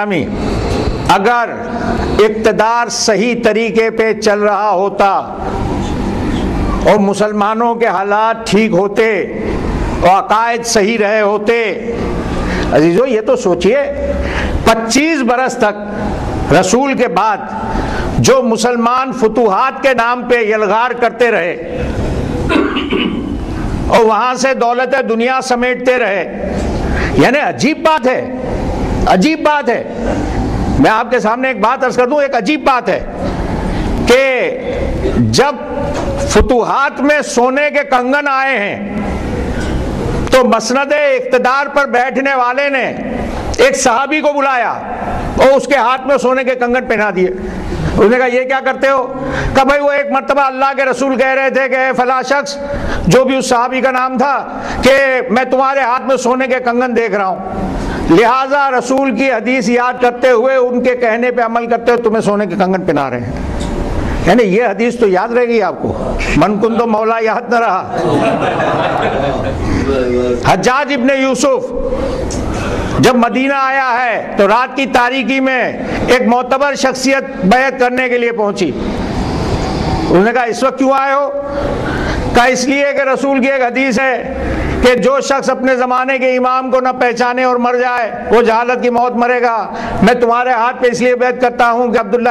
گرامی، اگر اقتدار صحیح طریقے پہ چل رہا ہوتا اور مسلمانوں کے حالات ٹھیک ہوتے اور عقائد صحیح رہے ہوتے، عزیزو یہ تو سوچئے 25 برس تک رسول کے بعد جو مسلمان فتوحات کے نام پہ یلغار کرتے رہے اور وہاں سے دولت دنیا سمیٹتے رہے، یعنی عجیب بات ہے، عجیب بات ہے۔ میں آپ کے سامنے ایک بات عرض کر دوں، ایک عجیب بات ہے کہ جب فتوحات میں سونے کے کنگن آئے ہیں تو مسند اقتدار پر بیٹھنے والے نے ایک صحابی کو بلایا اور اس کے ہاتھ میں سونے کے کنگن پہنا دیے۔ اس نے کہا یہ کیا کرتے ہو؟ کہ بھائی وہ ایک مرتبہ اللہ کے رسول کہہ رہے تھے کہ فلاں شخص، جو بھی اس صحابی کا نام تھا، کہ میں تمہارے ہاتھ میں سونے کے کنگن دیکھ رہا ہوں، لہٰذا رسول کی حدیث یاد کرتے ہوئے ان کے کہنے پہ عمل کرتے ہوئے تمہیں سونے کے کنگن پہنا رہے ہیں۔ یعنی یہ حدیث تو یاد رہے گی آپ کو، من کن تو مولا یاد نہ رہا۔ حجاج ابن یوسف جب مدینہ آیا ہے تو رات کی تاریکی میں ایک معتبر شخصیت بیعت کرنے کے لیے پہنچی۔ انہوں نے کہا اس وقت کیوں آئے ہو؟ کہا اس لیے کہ رسول کی ایک حدیث ہے کہ جو شخص اپنے زمانے کے امام کو نہ پہچانے اور مر جائے وہ جہالت کی موت مرے گا۔ میں تمہارے ہاتھ پہ اس لیے بیعت کرتا ہوں کہ عبداللہ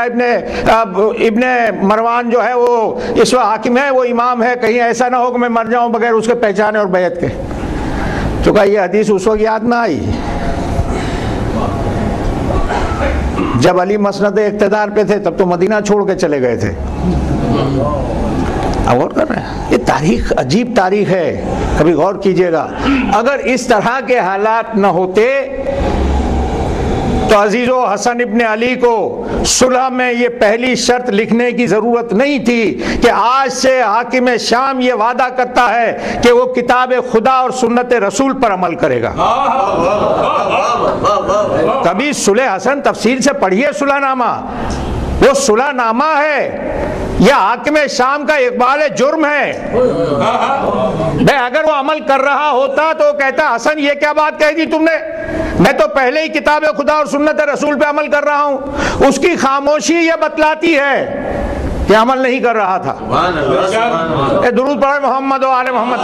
ابن مروان جو ہے وہ اس وقت حاکم ہے، وہ امام ہے، کہیں ایسا نہ ہو کہ میں مر جاؤں بغیر اس کے پہچانے اور بیعت کے۔ تو کہا یہ حدیث اس وقت یاد نہ آئی جب علی مسند اقتدار پہ تھے، تب تو مدینہ چھوڑ کے چلے گئے تھے۔ غور کر رہے ہیں، یہ تاریخ عجیب تاریخ ہے، کبھی غور کیجئے گا۔ اگر اس طرح کے حالات نہ ہوتے تو عزیزو حسن ابن علی کو صلح میں یہ پہلی شرط لکھنے کی ضرورت نہیں تھی کہ آج سے حاکم شام یہ وعدہ کرتا ہے کہ وہ کتاب خدا اور سنت رسول پر عمل کرے گا۔ کبھی صلح حسن تفصیل سے پڑھیے صلح نامہ، وہ صلح نامہ ہے یا حاکم شام کا اقبال جرم ہے؟ بھئی اگر وہ عمل کر رہا ہوتا تو کہتا حسن یہ کیا بات کہہ دی تم نے، میں تو پہلے ہی کتاب خدا اور سنت رسول پہ عمل کر رہا ہوں۔ اس کی خاموشی یہ بتلاتی ہے کہ عمل نہیں کر رہا تھا۔ درود پڑھیں محمد و آل محمد۔